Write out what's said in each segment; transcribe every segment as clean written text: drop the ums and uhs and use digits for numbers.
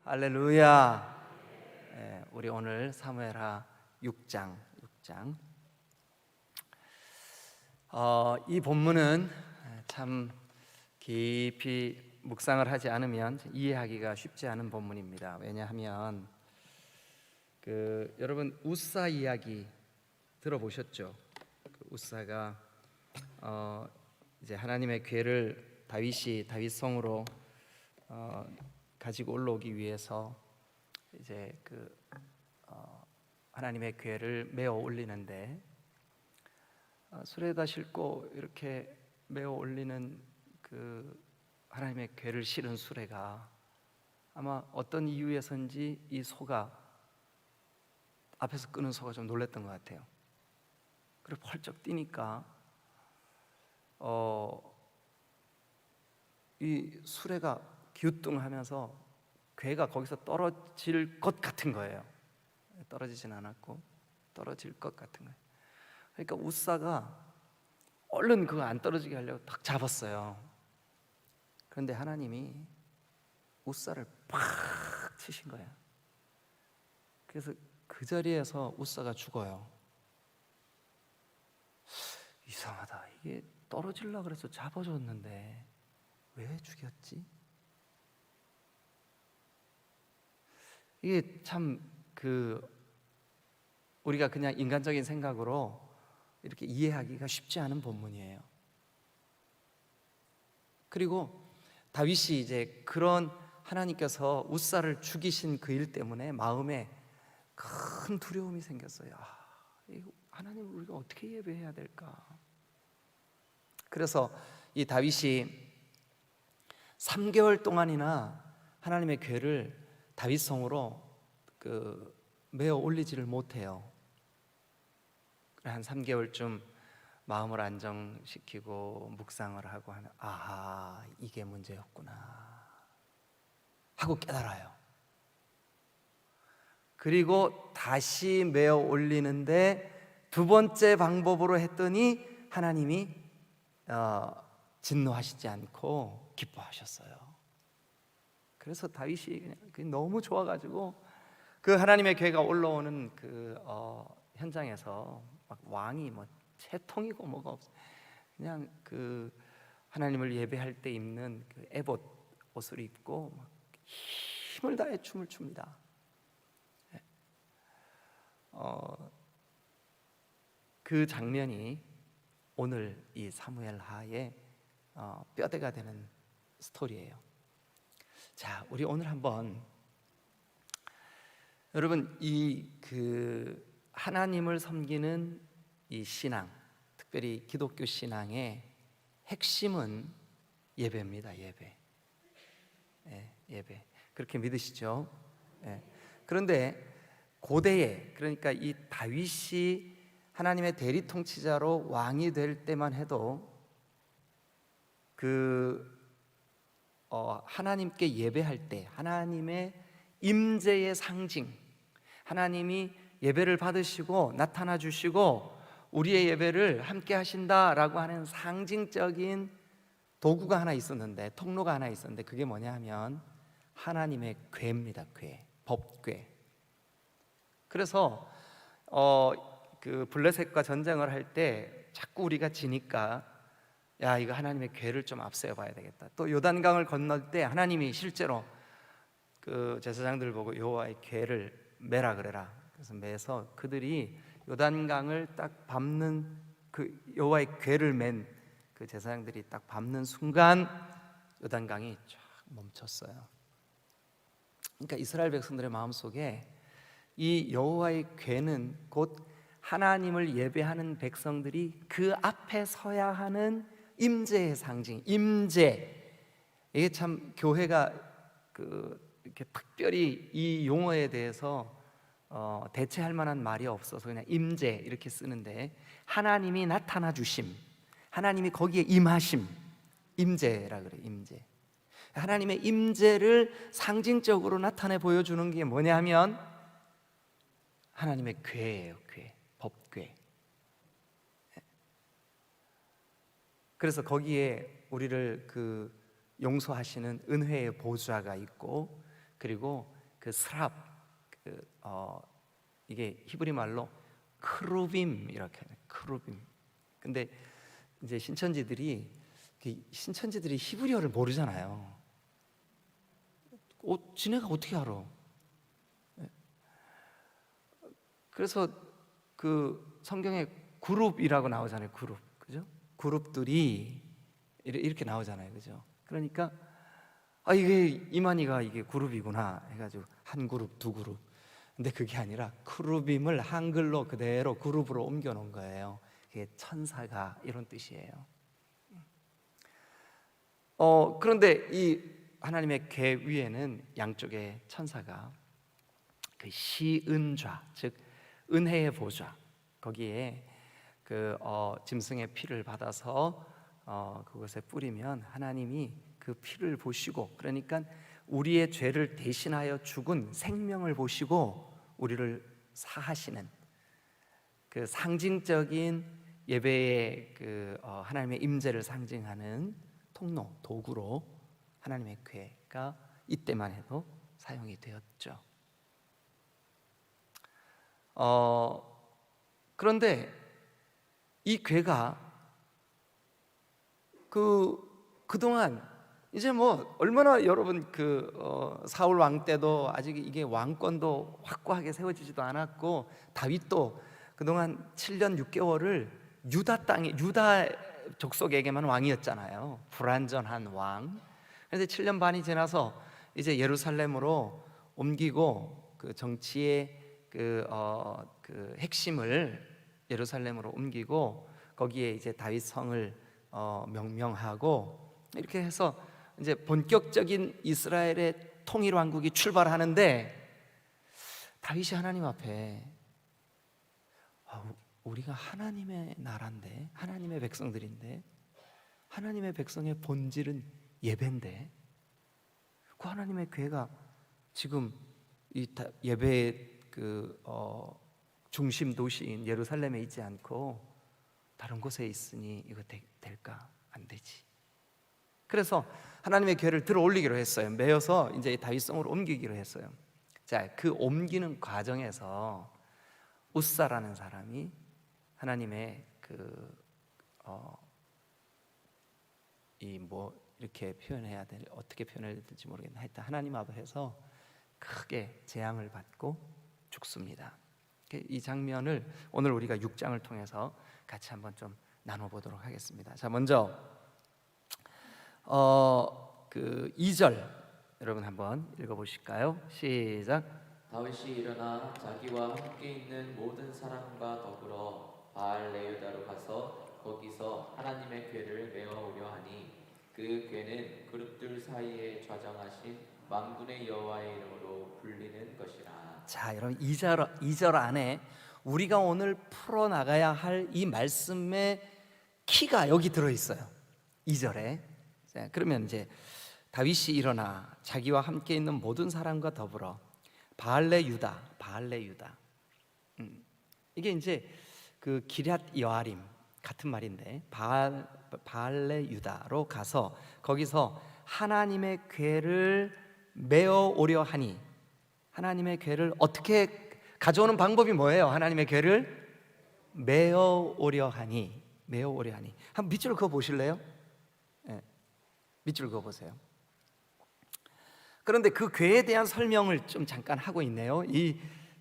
할렐루야. 우리 오늘 사무엘하 6장. 이 본문은 참 깊이 묵상을 하지 않으면 이해하기가 쉽지 않은 본문입니다. 왜냐하면 여러분 우사 이야기 들어보셨죠? 우사가 이제 하나님의 궤를 다윗성으로 가지고 올라오기 위해서 이제 하나님의 궤를 메어 올리는데 수레에다 싣고 이렇게 메어 올리는 하나님의 궤를 실은 수레가 아마 어떤 이유에서인지 이 소가 앞에서 끄는 소가 좀 놀랐던 것 같아요. 그리고 펄쩍 뛰니까 이 수레가 기우뚱하면서 궤가 거기서 떨어질 것 같은 거예요. 떨어지진 않았고 떨어질 것 같은 거예요. 그러니까 우사가 얼른 그거 안 떨어지게 하려고 딱 잡았어요. 그런데 하나님이 우사를 팍 치신 거예요. 그래서 그 자리에서 우사가 죽어요. 이상하다. 이게 떨어지려고 그래서 잡아줬는데 왜 죽였지? 이게 참 우리가 그냥 인간적인 생각으로 이렇게 이해하기가 쉽지 않은 본문이에요. 그리고 다윗이 이제 그런 하나님께서 우사를 죽이신 그 일 때문에 마음에 큰 두려움이 생겼어요. 하나님을 우리가 어떻게 예배해야 될까? 그래서 이 다윗이 3개월 동안이나 하나님의 궤를 다윗성으로 메어 올리지를 못해요. 한 3개월쯤 마음을 안정시키고 묵상을 하고 하면 아하, 이게 문제였구나 하고 깨달아요. 그리고 다시 메어 올리는데 두 번째 방법으로 했더니 하나님이 진노하시지 않고 기뻐하셨어요. 그래서 다윗이 그냥 너무 좋아가지고 그 하나님의 궤가 올라오는 현장에서 막 왕이 채통이고 뭐가 없어. 그냥 하나님을 예배할 때 입는 에봇 옷을 입고 막 힘을 다해 춤을 춥니다. 그 장면이 오늘 이 사무엘하의 뼈대가 되는 스토리예요. 자, 우리 오늘 한번 여러분 하나님을 섬기는 이 신앙, 특별히 기독교 신앙의 핵심은 예배입니다. 예배. 그렇게 믿으시죠? 그런데 고대에, 그러니까 이 다윗이 하나님의 대리 통치자로 왕이 될 때만 해도 하나님께 예배할 때 하나님의 임재의 상징, 하나님이 예배를 받으시고 나타나 주시고 우리의 예배를 함께 하신다라고 하는 상징적인 도구가 하나 있었는데, 통로가 하나 있었는데 그게 뭐냐 하면 하나님의 궤입니다. 법궤. 그래서 블레셋과 전쟁을 할 때 자꾸 우리가 지니까 야, 이거 하나님의 궤를 좀 앞세워 봐야 되겠다. 또 요단강을 건널 때 하나님이 실제로 제사장들 보고 여호와의 궤를 매라 그래라. 그래서 매서 그들이 요단강을 딱 밟는 여호와의 궤를 맨 제사장들이 딱 밟는 순간 요단강이 쫙 멈췄어요. 그러니까 이스라엘 백성들의 마음속에 이 여호와의 궤는 곧 하나님을 예배하는 백성들이 그 앞에 서야 하는 임재의 상징, 임재. 이게 참 교회가 이렇게 특별히 이 용어에 대해서 대체할 만한 말이 없어서 그냥 임재 이렇게 쓰는데, 하나님이 나타나 주심, 하나님이 거기에 임하심, 임재라 그래. 임재. 하나님의 임재를 상징적으로 나타내 보여주는 게 뭐냐 하면 하나님의 궤예요. 법궤. 그래서 거기에 우리를 용서하시는 은혜의 보좌가 있고, 그리고 그 스랍, 이게 히브리 말로 크루빔 이렇게 해요. 크루빔. 근데 이제 신천지들이 히브리어를 모르잖아요. 지네가 어떻게 알아? 그래서 그 성경에 그룹이라고 나오잖아요. 그룹, 그죠? 그룹들이 이렇게 나오잖아요, 그죠? 그러니까 이게 이만희가 이게 그룹이구나 해가지고 한 그룹, 두 그룹. 근데 그게 아니라 크루빔을 한글로 그대로 그룹으로 옮겨 놓은 거예요. 그게 천사가 이런 뜻이에요. 그런데 이 하나님의 궤 위에는 양쪽에 천사가 그 시은좌, 즉 은혜의 보좌, 거기에 그 짐승의 피를 받아서 그것에 뿌리면 하나님이 그 피를 보시고, 그러니까 우리의 죄를 대신하여 죽은 생명을 보시고 우리를 사하시는 그 상징적인 예배의 그 하나님의 임재를 상징하는 통로, 도구로 하나님의 궤가 이때만 해도 사용이 되었죠. 그런데 이 궤가 그동안 이제 뭐 얼마나 여러분 사울 왕 때도 아직 이게 왕권도 확고하게 세워지지도 않았고, 다윗도 그동안 7년 6개월을 유다 족속에게만 왕이었잖아요. 불완전한 왕. 그런데 7년 반이 지나서 이제 예루살렘으로 옮기고 그 정치의 그 핵심을 예루살렘으로 옮기고 거기에 이제 다윗 성을 명명하고 이렇게 해서 이제 본격적인 이스라엘의 통일 왕국이 출발하는데, 다윗이 하나님 앞에 우리가 하나님의 나라인데, 하나님의 백성들인데, 하나님의 백성의 본질은 예배인데, 그 하나님의 궤가 지금 이 예배의 중심 도시인 예루살렘에 있지 않고 다른 곳에 있으니 이거 될까? 안 되지. 그래서 하나님의 궤를 들어 올리기로 했어요. 메어서 이제 다윗성으로 옮기기로 했어요. 자, 그 옮기는 과정에서 우사라는 사람이 하나님의 이렇게 어떻게 표현해야 될지 모르겠는데, 하여튼 하나님 앞에서 크게 재앙을 받고 죽습니다. 이 장면을 오늘 우리가 6장을 통해서 같이 한번 좀 나눠보도록 하겠습니다. 자, 먼저 2절 여러분 한번 읽어보실까요? 시작. 다윗이 일어나 자기와 함께 있는 모든 사람과 더불어 바알레유다로 가서 거기서 하나님의 궤를 메어오려 하니 그 궤는 그룹들 사이에 좌정하신 만군의 여호와의 이름으로 불리는 것이라. 자, 여러분 2절 안에 우리가 오늘 풀어나가야 할 이 말씀의 키가 여기 들어있어요. 2절에. 자, 그러면 이제 다윗이 일어나 자기와 함께 있는 모든 사람과 더불어 바알레유다. 이게 이제 그 기럇 여아림 같은 말인데, 바알레유다로 가서 거기서 하나님의 궤를 메어 오려 하니, 하나님의 궤를 어떻게 가져오는 방법이 뭐예요? 하나님의 궤를 메어 오려 하니. 한번 밑줄 그어 보실래요? 네, 밑줄 그어 보세요. 그런데 그 궤에 대한 설명을 좀 잠깐 하고 있네요.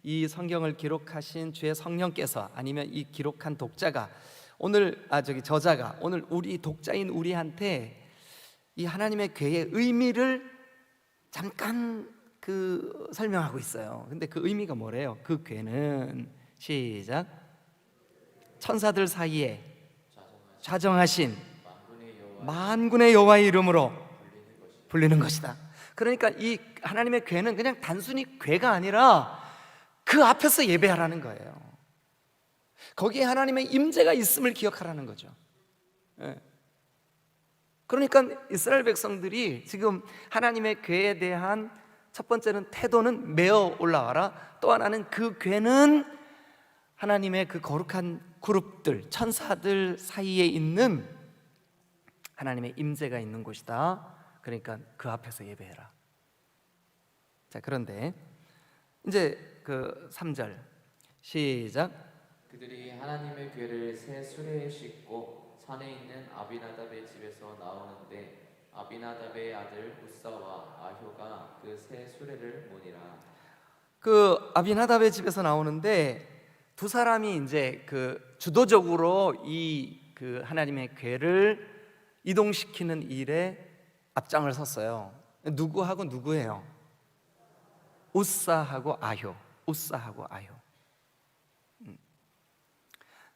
이 성경을 기록하신 주의 성령께서, 아니면 이 기록한 독자가 저자가 오늘 우리 독자인 우리한테 이 하나님의 궤의 의미를 잠깐 설명하고 있어요. 근데 그 의미가 뭐래요? 그 궤는 시작. 천사들 사이에 좌정하신 만군의 여호와의 이름으로 불리는 것이다. 그러니까 이 하나님의 궤는 그냥 단순히 궤가 아니라 그 앞에서 예배하라는 거예요. 거기에 하나님의 임재가 있음을 기억하라는 거죠. 그러니까 이스라엘 백성들이 지금 하나님의 궤에 대한 첫 번째는 태도는 메어 올라와라. 또 하나는 그 궤는 하나님의 그 거룩한 그룹들, 천사들 사이에 있는 하나님의 임재가 있는 곳이다. 그러니까 그 앞에서 예배해라. 자, 그런데 이제 그 3절 시작. 그들이 하나님의 궤를 새 수레에 싣고 산에 있는 아비나답의 집에서 나오는데 아비나답의 아들 우사와 아효가 그 새 수레를 모니라. 그 아비나답의 집에서 나오는데 두 사람이 이제 그 주도적으로 이 그 하나님의 궤를 이동시키는 일에 앞장을 섰어요. 누구하고 누구예요? 우사하고 아효. 우사하고 아효.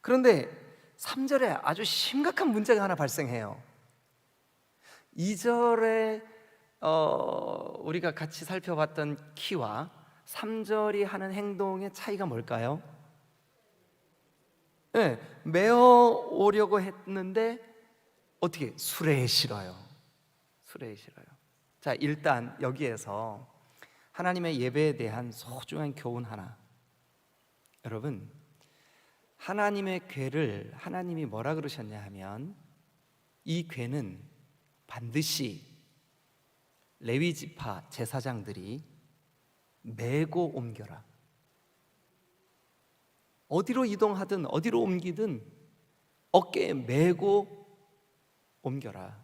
그런데 3절에 아주 심각한 문제가 하나 발생해요. 2절에 우리가 같이 살펴봤던 키와 3절이 하는 행동의 차이가 뭘까요? 네, 메어 오려고 했는데 어떻게? 수레에 실어요. 수레에 실어요. 자, 일단 여기에서 하나님의 예배에 대한 소중한 교훈 하나. 여러분, 하나님의 궤를 하나님이 뭐라 그러셨냐 하면 이 궤는 반드시 레위 지파 제사장들이 메고 옮겨라. 어디로 이동하든 어디로 옮기든 어깨에 메고 옮겨라.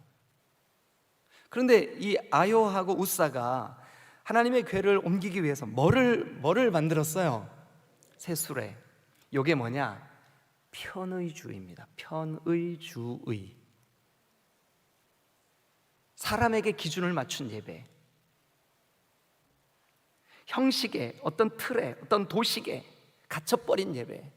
그런데 이 아요하고 우사가 하나님의 궤를 옮기기 위해서 뭐를 만들었어요? 새 수레. 요게 뭐냐? 편의주의입니다. 편의주의. 사람에게 기준을 맞춘 예배. 형식에, 어떤 틀에, 어떤 도식에 갇혀버린 예배.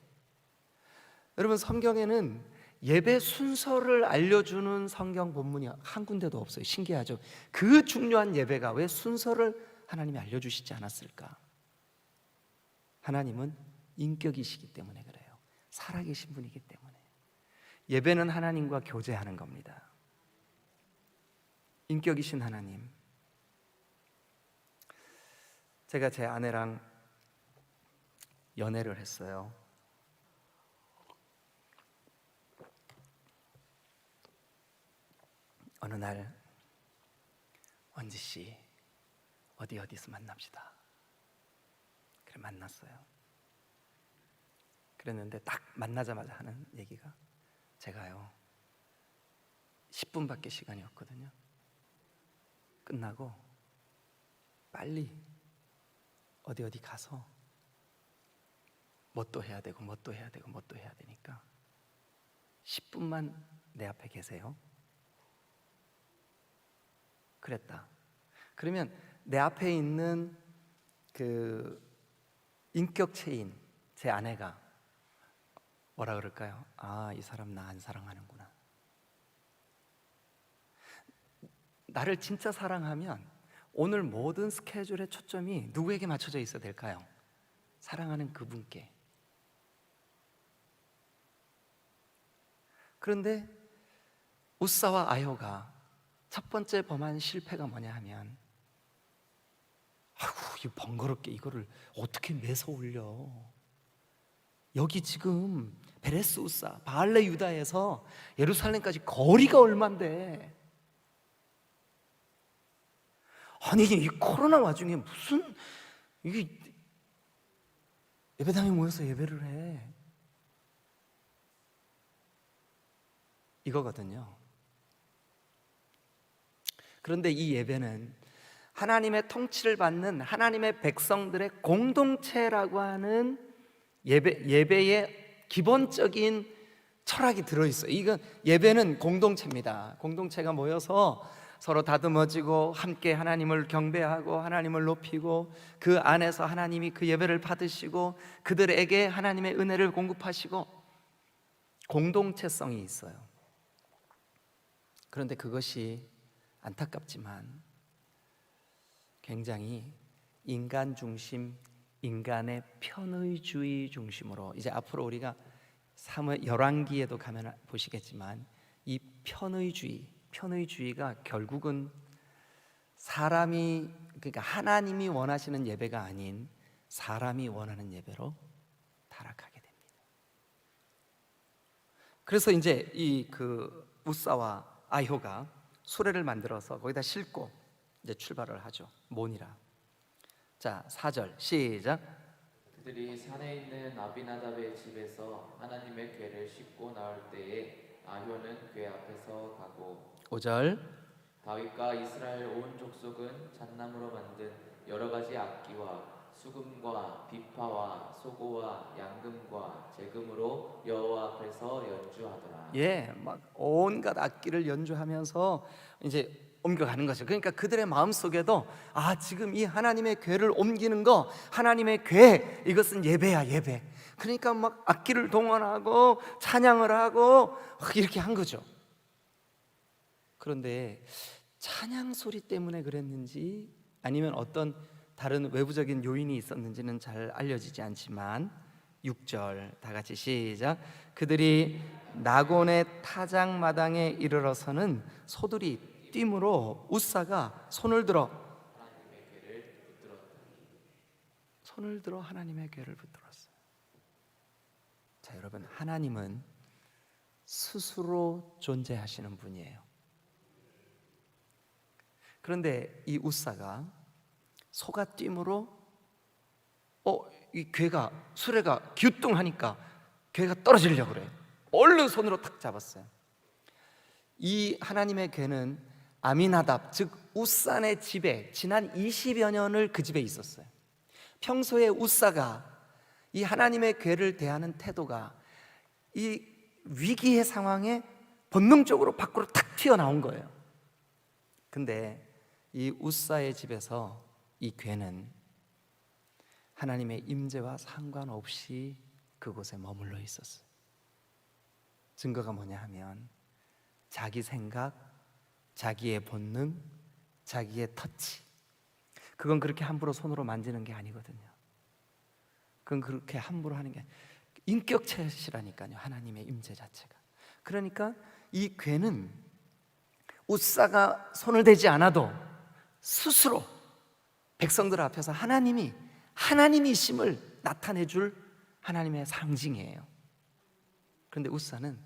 여러분, 성경에는 예배 순서를 알려주는 성경 본문이 한 군데도 없어요. 신기하죠? 그 중요한 예배가 왜 순서를 하나님이 알려주시지 않았을까? 하나님은 인격이시기 때문에 그래요. 살아계신 분이기 때문에. 예배는 하나님과 교제하는 겁니다. 인격이신 하나님. 제가 제 아내랑 연애를 했어요. 어느 날 원지 씨 어디서 만납시다. 그래 만났어요. 그랬는데 딱 만나자마자 하는 얘기가 제가요 10분밖에 시간이 없거든요. 끝나고 빨리 어디 가서 뭣도 해야 되고 뭣도 해야 되고 뭣도 해야 되니까 10분만 내 앞에 계세요. 그랬다. 그러면 내 앞에 있는 그 인격체인 제 아내가 뭐라 그럴까요? 아, 이 사람 나 안 사랑하는구나. 나를 진짜 사랑하면 오늘 모든 스케줄의 초점이 누구에게 맞춰져 있어야 될까요? 사랑하는 그분께. 그런데 우사와 아효가 첫 번째 범한 실패가 뭐냐 하면 아이고, 이 번거롭게 이거를 어떻게 매서 올려. 여기 지금 베레스 우사 바알레 유다에서 예루살렘까지 거리가 얼만데, 아니 이 코로나 와중에 무슨 이게 예배당에 모여서 예배를 해. 이거거든요. 그런데 이 예배는 하나님의 통치를 받는 하나님의 백성들의 공동체라고 하는 예배의 기본적인 철학이 들어있어요. 이건 예배는 공동체입니다. 공동체가 모여서 서로 다듬어지고 함께 하나님을 경배하고 하나님을 높이고 그 안에서 하나님이 그 예배를 받으시고 그들에게 하나님의 은혜를 공급하시고 공동체성이 있어요. 그런데 그것이 안타깝지만 굉장히 인간 중심, 인간의 편의주의 중심으로, 이제 앞으로 우리가 열왕기에도 가면 보시겠지만 이 편의주의가 결국은 사람이, 그러니까 하나님이 원하시는 예배가 아닌 사람이 원하는 예배로 타락하게 됩니다. 그래서 이제 이 그 우사와 아효가 수레를 만들어서 거기다 싣고 이제 출발을 하죠. 모니라. 자, 4절 시작. 그들이 산에 있는 아비나답의 집에서 하나님의 궤를 싣고 나올 때에 아효는 궤 앞에서 가고 5절. 다윗과 이스라엘 온 족속은 잣나무로 만든 여러 가지 악기와 수금과 비파와 소고와 양금과 재금으로 여호와 앞에서 연주하더라. 예, 막 온갖 악기를 연주하면서 이제 옮겨가는 거죠. 그러니까 그들의 마음 속에도 지금 이 하나님의 궤를 옮기는 거, 하나님의 궤, 이것은 예배야, 예배. 그러니까 막 악기를 동원하고 찬양을 하고 막 이렇게 한 거죠. 그런데 찬양 소리 때문에 그랬는지 아니면 어떤 다른 외부적인 요인이 있었는지는 잘 알려지지 않지만 6절 다 같이 시작. 그들이 나곤의 타작마당에 이르러서는 소들이 뜀으로 웃사가 손을 들어 하나님의 궤를 붙들었어요. 자, 여러분, 하나님은 스스로 존재하시는 분이에요. 그런데 이 웃사가 소가 뜀으로 이 궤가 수레가 기우뚱하니까 궤가 떨어지려고 그래요. 얼른 손으로 탁 잡았어요. 이 하나님의 궤는 아미나답, 즉 웃산의 집에 지난 20여 년을 그 집에 있었어요. 평소에 웃사가 이 하나님의 궤를 대하는 태도가 이 위기의 상황에 본능적으로 밖으로 탁 튀어나온 거예요. 근데 이 웃사의 집에서 이 궤는 하나님의 임재와 상관없이 그곳에 머물러 있었어요. 증거가 뭐냐 하면 자기 생각, 자기의 본능, 자기의 터치, 그건 그렇게 함부로 손으로 만지는 게 아니거든요. 그건 그렇게 함부로 하는 게 인격체시라니까요. 하나님의 임재 자체가. 그러니까 이 궤는 웃사가 손을 대지 않아도 스스로 백성들 앞에서 하나님이심을 나타내줄 하나님의 상징이에요. 그런데 웃사는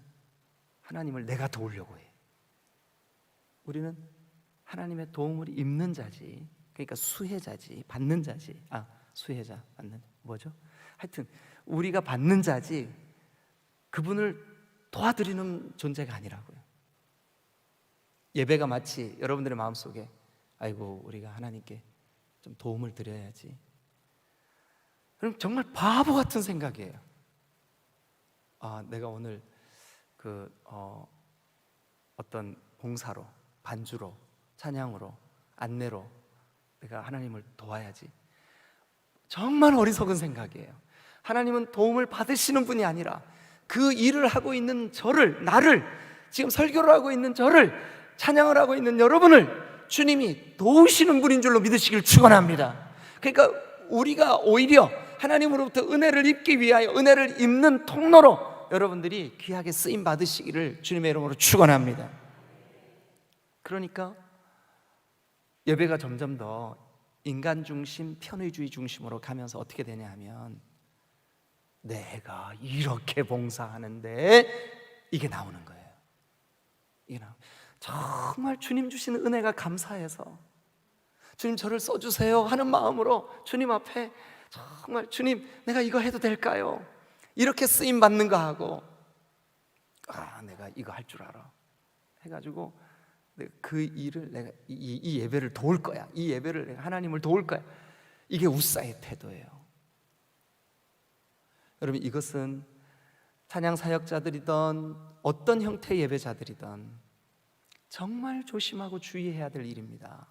하나님을 내가 도우려고 해요. 우리는 하나님의 도움을 입는 자지, 그러니까 수혜자지, 받는 자지. 수혜자, 받는, 뭐죠? 하여튼 우리가 받는 자지 그분을 도와드리는 존재가 아니라고요. 예배가 마치 여러분들의 마음속에 아이고 우리가 하나님께 좀 도움을 드려야지, 그럼 정말 바보 같은 생각이에요. 내가 오늘 어떤 봉사로, 반주로, 찬양으로, 안내로 내가 하나님을 도와야지. 정말 어리석은 생각이에요. 하나님은 도움을 받으시는 분이 아니라 그 일을 하고 있는 저를, 나를, 지금 설교를 하고 있는 저를, 찬양을 하고 있는 여러분을 주님이 도우시는 분인 줄로 믿으시길 축원합니다. 그러니까 우리가 오히려 하나님으로부터 은혜를 입기 위하여 은혜를 입는 통로로 여러분들이 귀하게 쓰임 받으시기를 주님의 이름으로 축원합니다. 그러니까 예배가 점점 더 인간 중심, 편의주의 중심으로 가면서 어떻게 되냐 하면 내가 이렇게 봉사하는데 이게 나오는 거예요. 정말 주님 주시는 은혜가 감사해서 주님 저를 써주세요 하는 마음으로 주님 앞에 정말 주님 내가 이거 해도 될까요? 이렇게 쓰임 받는 거 하고 내가 이거 할 줄 알아 해가지고 그 일을 내가 이 예배를 도울 거야, 이 예배를 내가 하나님을 도울 거야, 이게 웃사의 태도예요. 여러분, 이것은 찬양 사역자들이든 어떤 형태의 예배자들이든 정말 조심하고 주의해야 될 일입니다.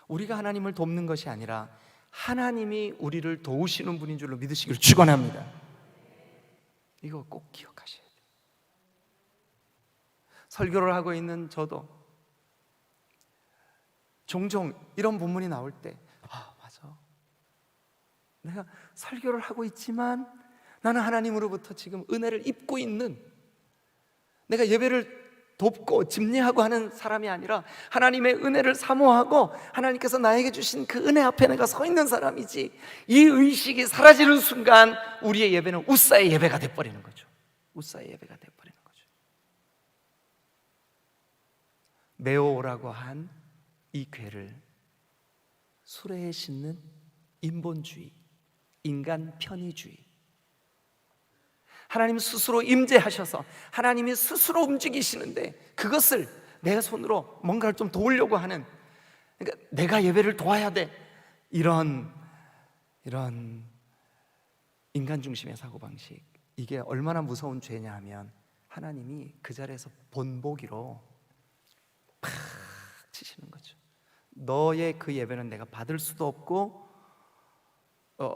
우리가 하나님을 돕는 것이 아니라 하나님이 우리를 도우시는 분인 줄로 믿으시길 축원합니다. 이거 꼭 기억하셔야 돼요. 설교를 하고 있는 저도 종종 이런 본문이 나올 때 맞아, 내가 설교를 하고 있지만 나는 하나님으로부터 지금 은혜를 입고 있는, 내가 예배를 돕고 집례하고 하는 사람이 아니라 하나님의 은혜를 사모하고 하나님께서 나에게 주신 그 은혜 앞에 내가 서 있는 사람이지, 이 의식이 사라지는 순간 우리의 예배는 웃사의 예배가 돼버리는 거죠. 웃사의 예배가 돼버리는 거죠. 메오라고 한 이 궤를 수레에 싣는 인본주의, 인간 편의주의. 하나님 스스로 임재하셔서 하나님이 스스로 움직이시는데 그것을 내 손으로 뭔가를 좀 도우려고 하는, 그러니까 내가 예배를 도와야 돼, 이런 인간 중심의 사고방식, 이게 얼마나 무서운 죄냐 하면 하나님이 그 자리에서 본보기로 팍 치시는 거죠. 너의 그 예배는 내가 받을 수도 없고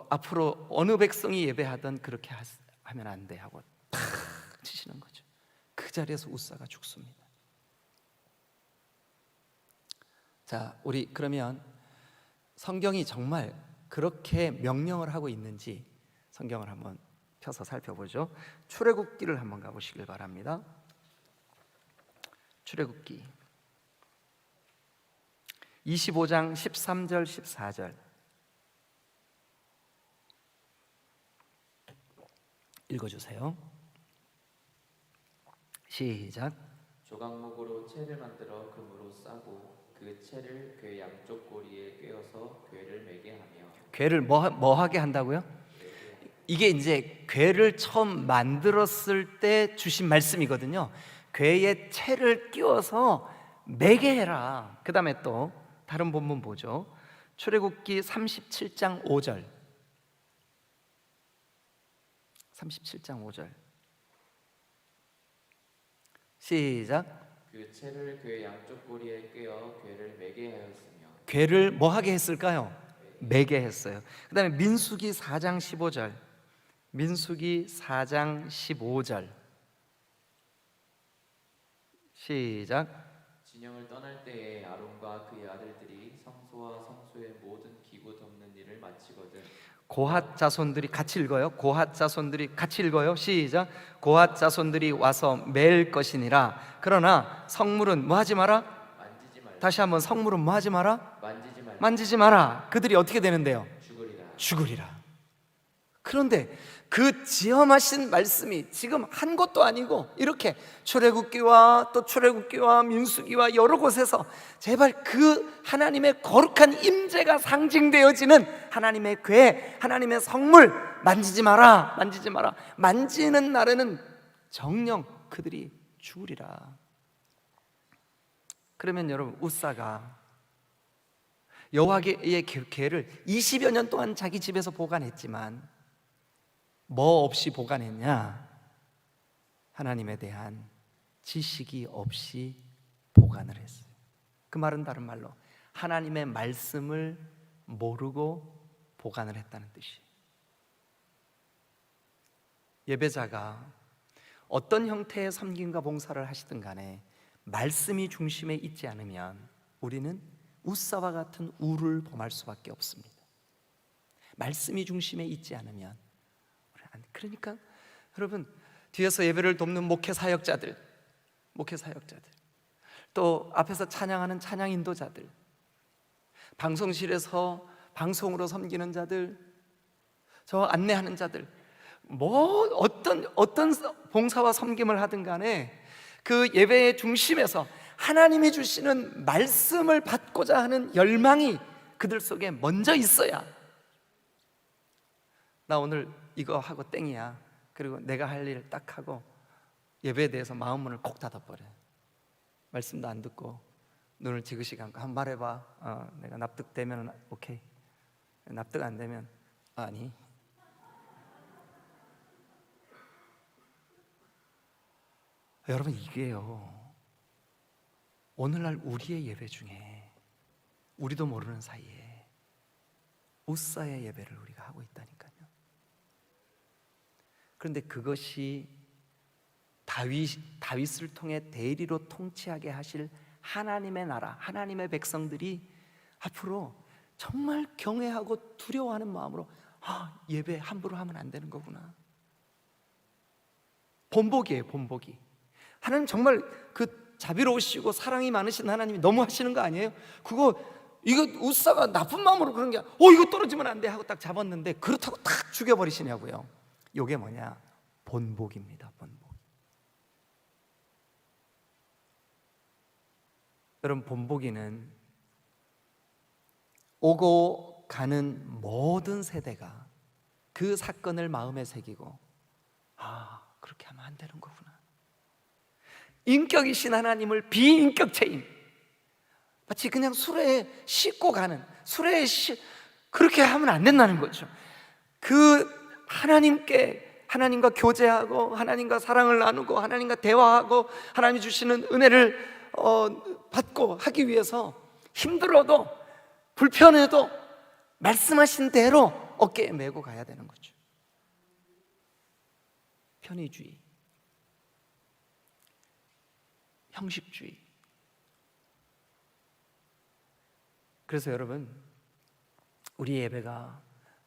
앞으로 어느 백성이 예배하든 그렇게 하면 안 돼 하고 탁 치시는 거죠. 그 자리에서 우사가 죽습니다. 자, 우리 그러면 성경이 정말 그렇게 명령을 하고 있는지 성경을 한번 펴서 살펴보죠. 출애굽기를 한번 가보시길 바랍니다. 출애굽기 25장 13절 14절 읽어주세요. 시작. 조각목으로 채를 만들어 금으로 싸고 그 채를 궤 양쪽 고리에 꿰어서 궤를 매게 하며. 궤를 뭐 하게 한다고요? 이게 이제 궤를 처음 만들었을 때 주신 말씀이거든요. 궤에 채를 끼워서 매게 해라. 그 다음에 또 다른 본문 보죠. 출애굽기 37장 5절 37장 5절 시작. 그 채를 궤 양쪽 고리에 꿰어 궤를 매게 하였으며. 궤를 뭐 하게 했을까요? 매게 했어요. 그 다음에 민수기 4장 15절 민수기 4장 15절 시작. 진영을 떠날 때에 아론과 그의 아들들이 성소와 성소의 모든 기구 덮는 일을 마치거든. 고핫 자손들이 같이 읽어요. 고핫 자손들이 같이 읽어요. 시작. 고핫 자손들이 와서 맬 것이니라. 그러나 성물은 뭐 하지 마라? 만지지 말라. 다시 한번, 성물은 뭐 하지 마라? 만지지 말라. 만지지 마라. 그들이 어떻게 되는데요? 죽으리라. 죽으리라. 그런데 그 지엄하신 말씀이 지금 한 것도 아니고 이렇게 출애굽기와 또 출애굽기와 민수기와 여러 곳에서 제발 그 하나님의 거룩한 임재가 상징되어지는 하나님의 궤, 하나님의 성물 만지지 마라, 만지지 마라. 만지는 날에는 정령 그들이 죽으리라. 그러면 여러분, 우사가 여호와의 궤를 20여 년 동안 자기 집에서 보관했지만 뭐 없이 보관했냐? 하나님에 대한 지식이 없이 보관을 했어요. 그 말은 다른 말로 하나님의 말씀을 모르고 보관을 했다는 뜻이에요. 예배자가 어떤 형태의 섬김과 봉사를 하시든 간에 말씀이 중심에 있지 않으면 우리는 우사와 같은 우를 범할 수밖에 없습니다. 말씀이 중심에 있지 않으면, 그러니까 여러분, 뒤에서 예배를 돕는 목회 사역자들, 또 앞에서 찬양하는 찬양 인도자들, 방송실에서 방송으로 섬기는 자들, 저 안내하는 자들, 뭐 어떤 봉사와 섬김을 하든 간에 그 예배의 중심에서 하나님이 주시는 말씀을 받고자 하는 열망이 그들 속에 먼저 있어야, 나 오늘 이거 하고 땡이야, 그리고 내가 할 일 딱 하고 예배에 대해서 마음문을 콕 닫아버려. 말씀도 안 듣고 눈을 지그시 감고 한번 말해봐. 내가 납득되면 오케이, 납득 안 되면 아니. 여러분, 이게요, 오늘날 우리의 예배 중에 우리도 모르는 사이에 우사의 예배를 우리가 하고 있다니까요. 그런데 그것이 다윗을 통해 대리로 통치하게 하실 하나님의 나라, 하나님의 백성들이 앞으로 정말 경외하고 두려워하는 마음으로, 예배 함부로 하면 안 되는 거구나. 본보기예요, 본보기. 하나님 정말 그 자비로우시고 사랑이 많으신 하나님이 너무 하시는 거 아니에요? 이거 우사가 나쁜 마음으로 그런 게, 이거 떨어지면 안 돼 하고 딱 잡았는데 그렇다고 탁 죽여버리시냐고요. 이게 뭐냐? 본보기입니다. 본보기. 여러분, 본보기는 오고 가는 모든 세대가 그 사건을 마음에 새기고, 그렇게 하면 안 되는 거구나. 인격이신 하나님을 비인격체인, 마치 그냥 수레에 싣고 가는, 그렇게 하면 안 된다는 거죠. 그 하나님과 교제하고, 하나님과 사랑을 나누고, 하나님과 대화하고, 하나님이 주시는 은혜를 받고 하기 위해서 힘들어도 불편해도 말씀하신 대로 어깨에 메고 가야 되는 거죠. 편의주의, 형식주의. 그래서 여러분, 우리 예배가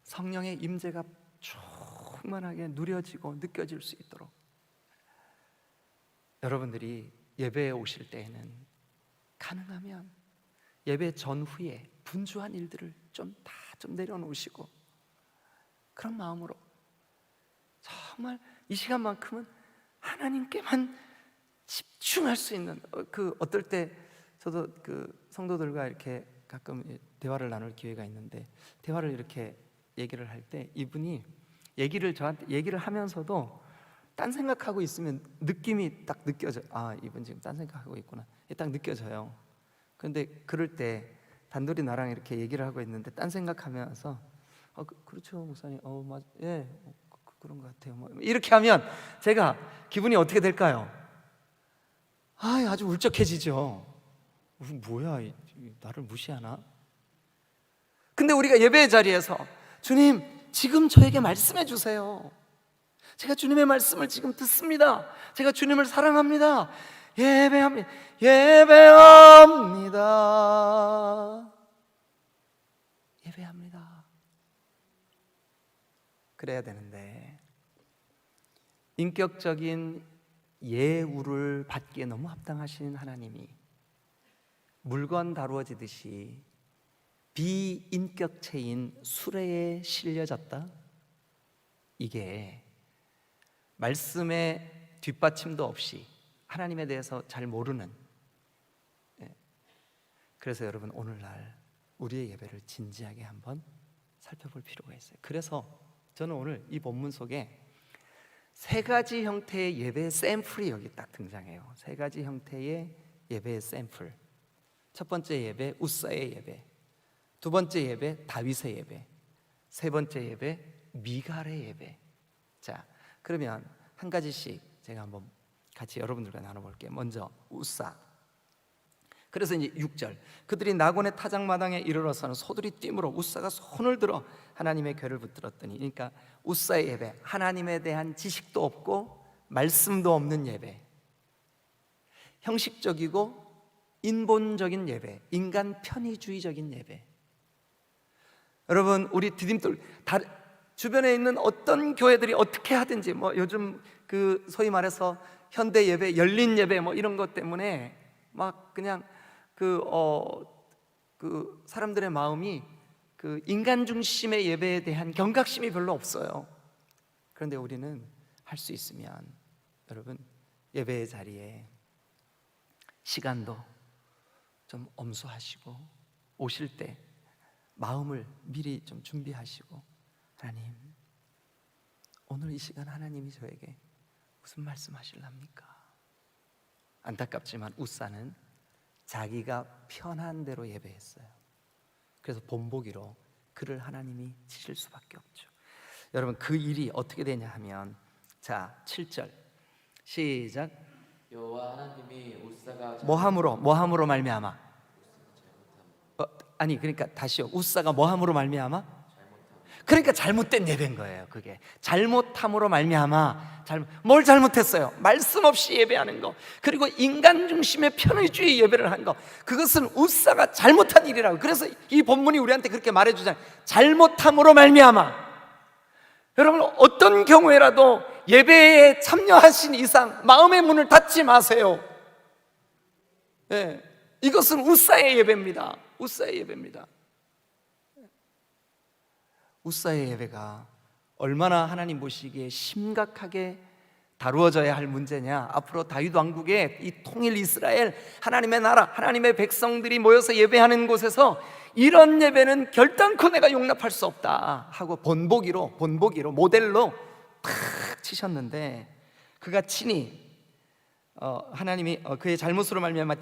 성령의 임재가 충만하게 누려지고 느껴질 수 있도록 여러분들이 예배에 오실 때에는 가능하면 예배 전후에 분주한 일들을 좀 내려놓으시고, 그런 마음으로 정말 이 시간만큼은 하나님께만 집중할 수 있는, 어떨 때 저도 성도들과 이렇게 가끔 대화를 나눌 기회가 있는데, 대화를 이렇게 얘기를 할 때 이분이 저한테 얘기를 하면서도 딴 생각하고 있으면 느낌이 딱 느껴져요. 이분 지금 딴 생각하고 있구나, 딱 느껴져요. 그런데 그럴 때 단둘이 나랑 이렇게 얘기를 하고 있는데 딴 생각하면서 그렇죠 목사님, 예, 그런 것 같아요, 뭐 이렇게 하면 제가 기분이 어떻게 될까요? 아주 울적해지죠. 뭐야, 나를 무시하나? 근데 우리가 예배의 자리에서 주님, 지금 저에게 말씀해 주세요. 제가 주님의 말씀을 지금 듣습니다. 제가 주님을 사랑합니다. 예배합니다. 그래야 되는데, 인격적인 예우를 받기에 너무 합당하신 하나님이 물건 다루어지듯이 비인격체인 수레에 실려졌다? 이게 말씀의 뒷받침도 없이 하나님에 대해서 잘 모르는, 그래서 여러분, 오늘날 우리의 예배를 진지하게 한번 살펴볼 필요가 있어요. 그래서 저는 오늘 이 본문 속에 세 가지 형태의 예배의 샘플이 여기 딱 등장해요. 세 가지 형태의 예배의 샘플. 첫 번째 예배, 우사의 예배. 두 번째 예배, 다윗의 예배. 세 번째 예배, 미갈의 예배. 자, 그러면 한 가지씩 제가 한번 같이 여러분들과 나눠볼게요. 먼저 우사. 그래서 이제 6절, 그들이 나곤의 타작마당에 이르러서는 소들이 뛰므로 우사가 손을 들어 하나님의 궤를 붙들었더니, 그러니까 우사의 예배, 하나님에 대한 지식도 없고 말씀도 없는 예배, 형식적이고 인본적인 예배, 인간 편의주의적인 예배. 여러분, 우리 디딤돌 주변에 있는 어떤 교회들이 어떻게 하든지, 요즘 소위 말해서 현대 예배, 열린 예배 이런 것 때문에 막 그냥 사람들의 마음이 인간 중심의 예배에 대한 경각심이 별로 없어요. 그런데 우리는 할 수 있으면 여러분, 예배의 자리에 시간도 좀 엄수하시고, 오실 때 마음을 미리 좀 준비하시고, 하나님, 오늘 이 시간 하나님이 저에게 무슨 말씀하실랍니까? 안타깝지만 우사는 자기가 편한 대로 예배했어요. 그래서 본보기로 그를 하나님이 치실 수밖에 없죠. 여러분, 그 일이 어떻게 되냐 하면, 자, 7절 시작. 여호와 하나님이 우사가 뭐함으로 말미암아? 그러니까 다시요. 우사가 뭐함으로 말미암아? 그러니까 잘못된 예배인 거예요. 그게 잘못함으로 말미암아. 뭘 잘못했어요? 말씀 없이 예배하는 거, 그리고 인간 중심의 편의주의 예배를 한 거, 그것은 우사가 잘못한 일이라고. 그래서 이 본문이 우리한테 그렇게 말해주잖아요. 잘못함으로 말미암아. 여러분, 어떤 경우에라도 예배에 참여하신 이상 마음의 문을 닫지 마세요. 이것은 우사의 예배입니다. 우사의 예배입니다. 우사의 예배가 얼마나 하나님 보시기에 심각하게 다루어져야 할 문제냐. 앞으로 다윗 왕국의 이 통일 이스라엘, 하나님의 나라, 하나님의 백성들이 모여서 예배하는 곳에서 이런 예배는 결단코 내가 용납할 수 없다 하고 본보기로 모델로 탁 치셨는데, 그가 친히 하나님이 그의 잘못으로 말미암아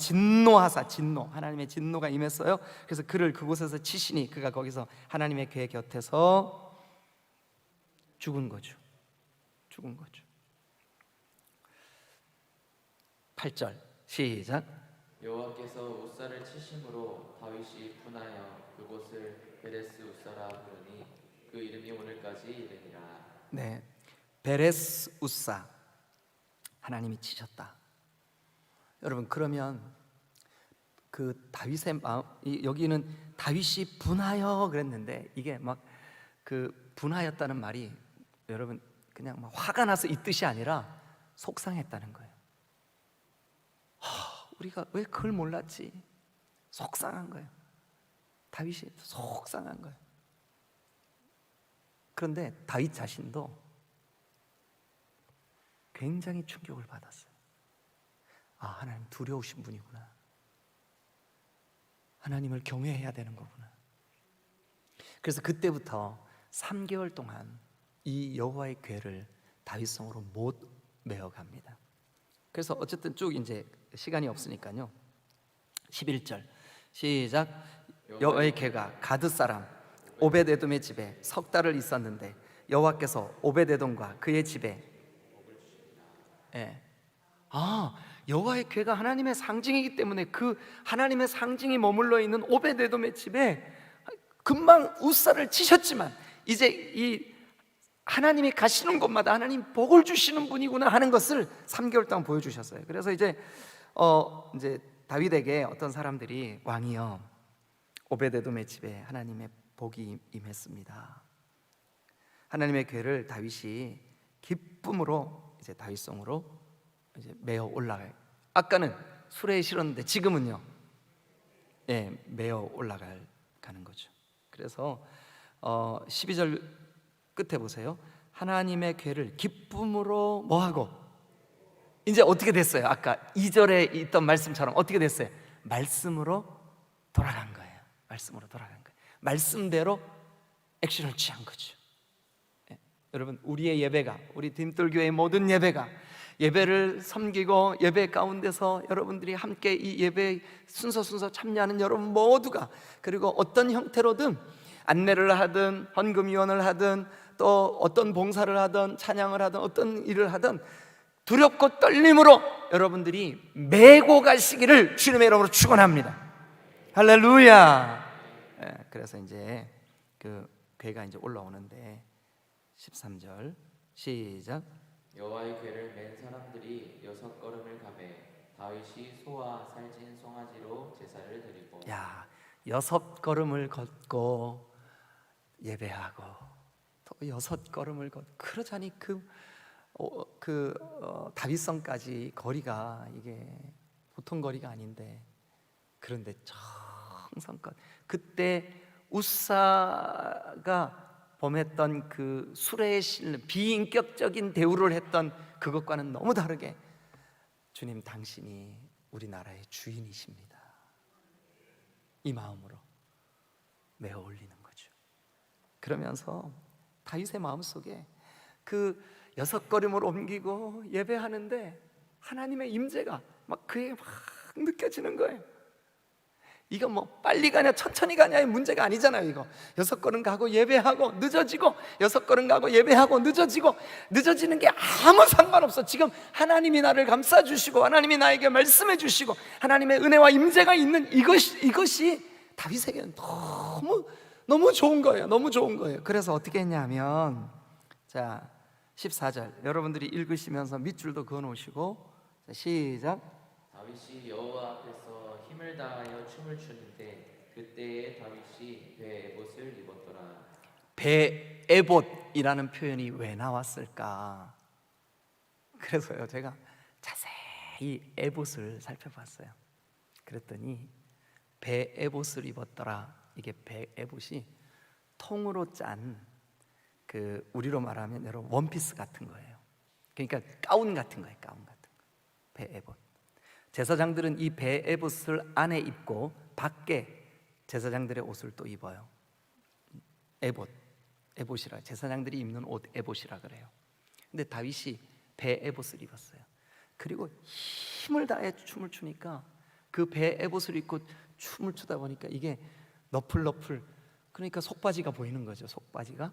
하나님의 진노가 임했어요. 그래서 그를 그곳에서 치시니 그가 거기서 하나님의 궤 곁에서 죽은 거죠. 8절 시작. 여호와께서 우사를 치심으로 다윗이 분하여 그곳을 베레스 우사라 부르니 그 이름이 오늘까지 이르니라. 네, 베레스 우사, 하나님이 치셨다. 여러분, 그러면 그 다윗의 마음, 여기는 다윗이 분하여 그랬는데, 이게 막 그 분하였다는 말이 여러분 그냥 막 화가 나서 이 뜻이 아니라 속상했다는 거예요. 우리가 왜 그걸 몰랐지? 속상한 거예요. 다윗이 속상한 거예요. 그런데 다윗 자신도 굉장히 충격을 받았어요. 하나님 두려우신 분이구나. 하나님을 경외해야 되는 거구나. 그래서 그때부터 3개월 동안 이 여호와의 궤를 다윗성으로 못 메어갑니다. 그래서 어쨌든 쭉 이제 시간이 없으니까요. 11절 시작. 여호와의 궤가 가드 사람 오벳에돔의 집에 석 달을 있었는데 여호와께서 오벳에돔과 그의 집에 여호와의 궤가 하나님의 상징이기 때문에 그 하나님의 상징이 머물러 있는 오벳에돔의 집에 금방 우사를 치셨지만, 이제 이 하나님이 가시는 곳마다 하나님 복을 주시는 분이구나 하는 것을 3개월 동안 보여주셨어요. 그래서 이제 다윗에게 어떤 사람들이, 왕이여, 오벳에돔의 집에 하나님의 복이 임했습니다. 하나님의 궤를 다윗이 기쁨으로 이제 다윗성으로 이제 메어 올라가요. 아까는 수레에 실었는데 지금은요, 메어 올라가는 거죠. 그래서 12절 끝에 보세요. 하나님의 궤를 기쁨으로 뭐하고, 이제 어떻게 됐어요? 아까 2절에 있던 말씀처럼 어떻게 됐어요? 말씀으로 돌아간 거예요. 말씀대로 액션을 취한 거죠. 여러분, 우리의 예배가, 우리 딤돌교회의 모든 예배를 섬기고 예배 가운데서 여러분들이 함께 이 예배 순서 참여하는 여러분 모두가, 그리고 어떤 형태로든 안내를 하든 헌금위원을 하든 또 어떤 봉사를 하든 찬양을 하든 어떤 일을 하든 두렵고 떨림으로 여러분들이 메고 가시기를 주님의 이름으로 축원합니다. 할렐루야. 그래서 이제 그 궤가 이제 올라오는데 13절 시작. 여호와의 궤를 맨 사람들이 6걸음을 가매 다윗이 소와 살진 송아지로 제사를 드리고. 6걸음을 걷고 예배하고 또 6걸음을 걷고, 그러자니 다윗성까지 거리가 이게 보통 거리가 아닌데, 그런데 정성껏 그때 우사가 범했던 그 수레에 실는 비인격적인 대우를 했던 그것과는 너무 다르게 주님, 당신이 우리나라의 주인이십니다, 이 마음으로 메어 올리는 거죠. 그러면서 다윗의 마음속에 그 6걸음을 옮기고 예배하는데 하나님의 임재가 막 그에게 막 느껴지는 거예요. 이거 뭐 빨리 가냐 천천히 가냐의 문제가 아니잖아요. 이거 6걸음 가고 예배하고 늦어지고 6걸음 가고 예배하고 늦어지는 게 아무 상관없어. 지금 하나님이 나를 감싸주시고 하나님이 나에게 말씀해 주시고 하나님의 은혜와 임재가 있는 이것이 다윗에게는 너무 좋은 거예요. 너무 좋은 거예요. 그래서 어떻게 했냐면, 자 14절 여러분들이 읽으시면서 밑줄도 그어 놓으시고, 시작. 다윗이 여호와 앞에서 힘을 다하여 춤을 추는데 그때에 다윗이 베에봇을 입었더라. 베에봇이라는 표현이 왜 나왔을까? 그래서요, 제가 자세히 에봇을 살펴봤어요. 그랬더니 베에봇을 입었더라, 이게 베에봇이 통으로 짠 그 우리로 말하면 여러분 원피스 같은 거예요. 그러니까 가운 같은 거예요. 베에봇. 제사장들은 이 베에봇을 안에 입고 밖에 제사장들의 옷을 또 입어요. 에봇이라, 제사장들이 입는 옷 에봇이라 그래요. 근데 다윗이 배 에봇을 입었어요. 그리고 힘을 다해 춤을 추니까 그 배 에봇을 입고 춤을 추다 보니까 이게 너플너플, 그러니까 속바지가 보이는 거죠. 속바지가.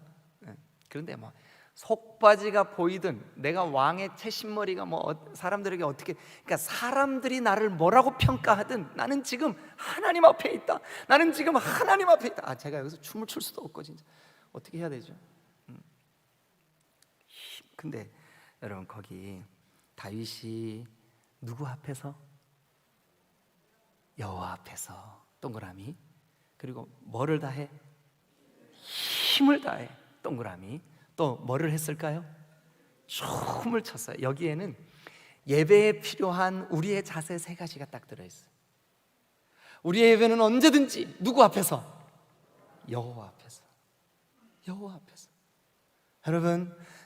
그런데 뭐 속바지가 보이든 내가 왕의 채신머리가 뭐 사람들에게 어떻게, 그러니까 사람들이 나를 뭐라고 평가하든 나는 지금 하나님 앞에 있다. 나는 지금 하나님 앞에 있다. 제가 여기서 춤을 출 수도 없고 진짜 어떻게 해야 되죠? 근데 여러분, 거기 다윗이 누구 앞에서? 여호와 앞에서 동그라미. 그리고 뭐를 다해? 힘을 다해 동그라미. 또 뭐를 했을까요? 춤을 췄어요. 여기에는 예배에 필요한 우리의 자세 세 가지가 딱 들어있어요. 우리의 예배는 언제든지 누구 앞에서? 여호와 앞에서. 여호와 앞에서.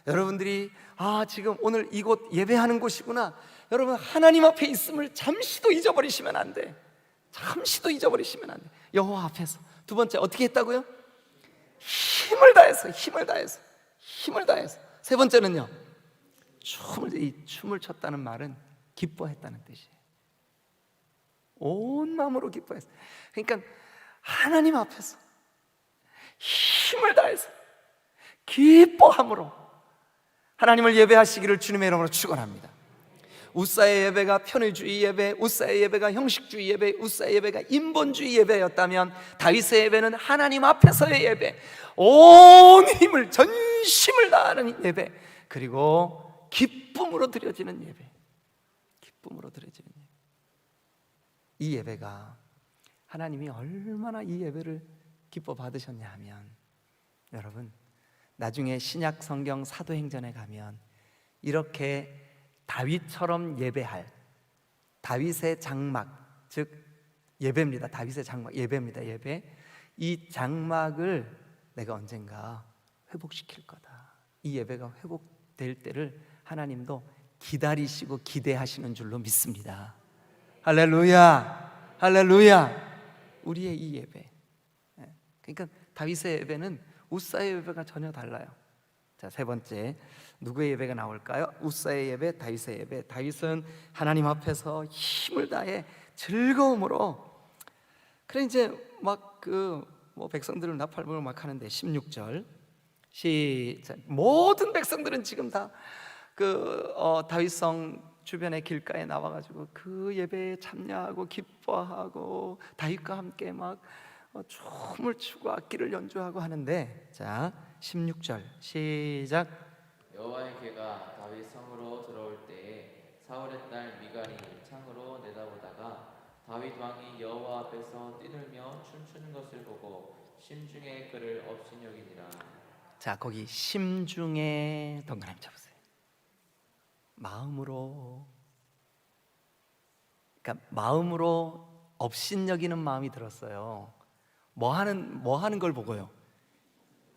여러분들이 지금 오늘 이곳 예배하는 곳이구나, 여러분 하나님 앞에 있음을 잠시도 잊어버리시면 안 돼. 잠시도 잊어버리시면 안 돼. 여호와 앞에서. 두 번째 어떻게 했다고요? 힘을 다해서. 세 번째는요, 이 춤을 췄다는 말은 기뻐했다는 뜻이에요. 온 마음으로 기뻐했어요. 그러니까 하나님 앞에서 힘을 다해서 기뻐함으로 하나님을 예배하시기를 주님의 이름으로 축원합니다. 우사의 예배가 편의주의 예배, 우사의 예배가 형식주의 예배, 우사의 예배가 인본주의 예배였다면 다윗의 예배는 하나님 앞에서의 예배, 온 힘을, 전심을 다하는 예배, 그리고 기쁨으로 드려지는 예배. 기쁨으로 드려지는 예배. 이 예배가 하나님이 얼마나 이 예배를 기뻐 받으셨냐 하면, 여러분 나중에 신약 성경 사도행전에 가면 이렇게 다윗처럼 예배할, 다윗의 장막, 즉 예배입니다. 다윗의 장막, 예배입니다. 예배. 이 장막을 내가 언젠가 회복시킬 거다. 이 예배가 회복될 때를 하나님도 기다리시고 기대하시는 줄로 믿습니다. 할렐루야, 할렐루야. 우리의 이 예배, 그러니까 다윗의 예배는 우사의 예배가 전혀 달라요. 자, 세 번째, 누구의 예배가 나올까요? 우사의 예배, 다윗의 예배. 다윗은 하나님 앞에서 힘을 다해 즐거움으로, 그래 이제 막 백성들을 나팔불고 막 하는데 16절 시작. 모든 백성들은 지금 다 다윗성 주변의 길가에 나와가지고 그 예배에 참여하고 기뻐하고 다윗과 함께 막 춤을 추고 악기를 연주하고 하는데, 자 16절 시작. 여호와의 개가 다윗 성으로 들어올 때에 사울의 딸 미갈이 창으로 내다보다가 다윗 왕이 여호와 앞에서 뛰놀며 춤추는 것을 보고 심중에 그를 업신여기니라. 자, 거기 심중에 동그라미 쳐보세요. 마음으로, 그러니까 마음으로 업신여기는 마음이 들었어요. 뭐 하는 걸 보고요?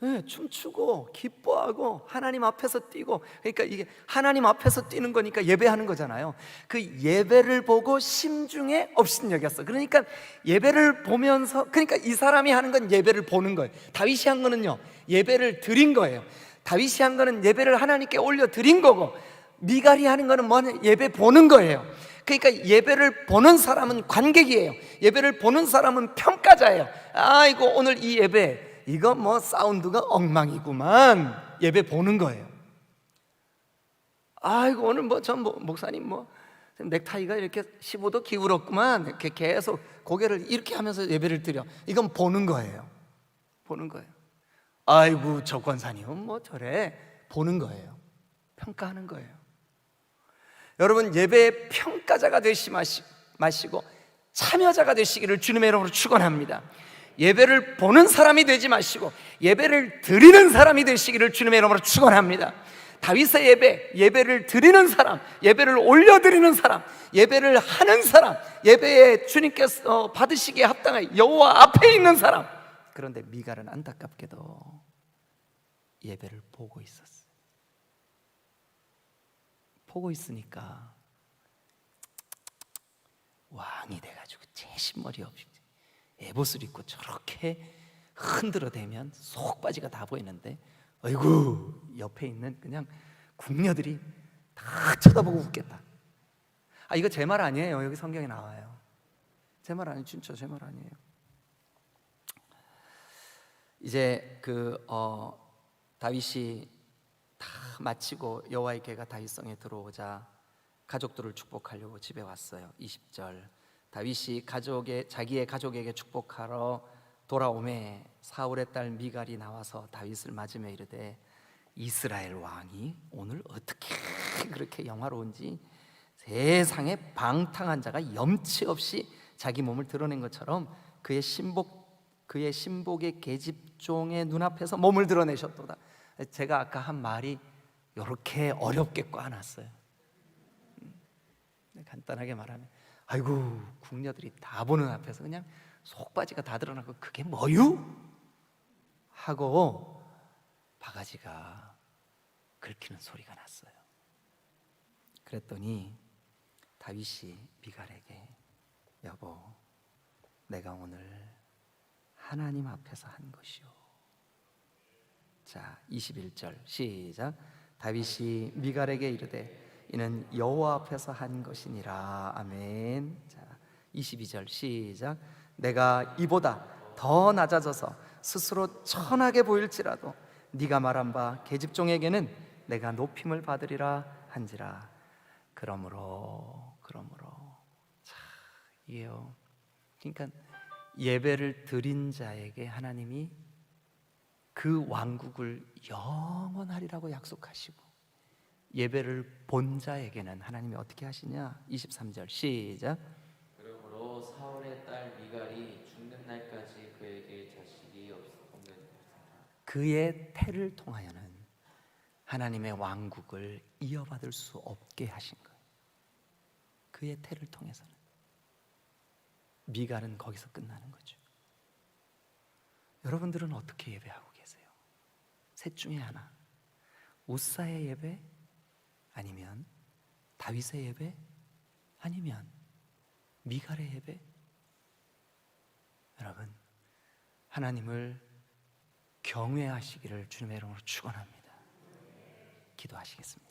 네, 춤추고 기뻐하고 하나님 앞에서 뛰고, 그러니까 이게 하나님 앞에서 뛰는 거니까 예배하는 거잖아요. 그 예배를 보고 심중에 업신여겼어. 그러니까 예배를 보면서, 그러니까 이 사람이 하는 건 예배를 보는 거예요. 다윗이 한 거는요, 예배를 드린 거예요. 다윗이 한 거는 예배를 하나님께 올려 드린 거고, 미갈이 하는 거는 뭐냐? 예배 보는 거예요. 그러니까 예배를 보는 사람은 관객이에요. 예배를 보는 사람은 평가자예요. 아이고 오늘 이 예배, 이거 뭐 사운드가 엉망이구만. 예배 보는 거예요. 아이고 오늘 뭐 전 목사님 뭐 넥타이가 이렇게 15도 기울었구만. 이렇게 계속 고개를 이렇게 하면서 예배를 드려. 이건 보는 거예요. 보는 거예요. 아이고 저 권사님은 뭐 저래. 보는 거예요. 평가하는 거예요. 여러분 예배의 평가자가 되시 마시고 참여자가 되시기를 주님의 이름으로 축원합니다. 예배를 보는 사람이 되지 마시고 예배를 드리는 사람이 되시기를 주님의 이름으로 축원합니다. 다윗의 예배를 드리는 사람, 예배를 올려드리는 사람, 예배를 하는 사람, 예배에 주님께서 받으시기에 합당한 여호와 앞에 있는 사람. 그런데 미갈은 안타깝게도 예배를 보고 있었어요. 보고 있으니까 왕이 돼가지고 채신머리 없이 에봇을 입고 저렇게 흔들어대면 속바지가 다 보이는데, 어이구, 옆에 있는 그냥 궁녀들이 다 쳐다보고 웃겠다. 이거 제 말 아니에요. 여기 성경에 나와요. 제 말 아니에요. 진짜 제 말 아니에요. 이제 다윗이 다 마치고 여호와의 궤가 다윗성에 들어오자 가족들을 축복하려고 집에 왔어요. 20절, 다윗이 자기의 가족에게 축복하러 돌아오매 사울의 딸 미갈이 나와서 다윗을 맞으며 이르되, 이스라엘 왕이 오늘 어떻게 그렇게 영화로운지 세상에 방탕한 자가 염치 없이 자기 몸을 드러낸 것처럼 그의 신복의 계집종의 눈앞에서 몸을 드러내셨도다. 제가 아까 한 말이 이렇게 어렵게 꽈놨어요. 간단하게 말하면, 아이고, 궁녀들이 다 보는 앞에서 그냥 속바지가 다 드러나고 그게 뭐유? 하고 바가지가 긁히는 소리가 났어요. 그랬더니 다윗이 미갈에게, 여보, 내가 오늘 하나님 앞에서 한 것이요. 자, 21절 시작. 다윗이 미갈에게 이르되, 이는 여호와 앞에서 한 것이니라. 아멘. 자, 22절 시작. 내가 이보다 더 낮아져서 스스로 천하게 보일지라도 네가 말한 바 계집종에게는 내가 높임을 받으리라 한지라. 그러므로 자, 이게요, 그러니까 예배를 드린 자에게 하나님이 그 왕국을 영원하리라고 약속하시고, 예배를 본 자에게는 하나님이 어떻게 하시냐? 23절 시작. 그러므로 사울의 딸 미갈이 죽는 날까지 그에게 자식이 없는 그의 태를 통하여는 하나님의 왕국을 이어받을 수 없게 하신 거예요. 그의 태를 통해서는. 미갈은 거기서 끝나는 거죠. 여러분들은 어떻게 예배하고 계세요? 셋 중에 하나. 우사의 예배, 아니면 다윗의 예배, 아니면 미갈의 예배. 여러분, 하나님을 경외하시기를 주님의 이름으로 축원합니다. 기도하시겠습니다.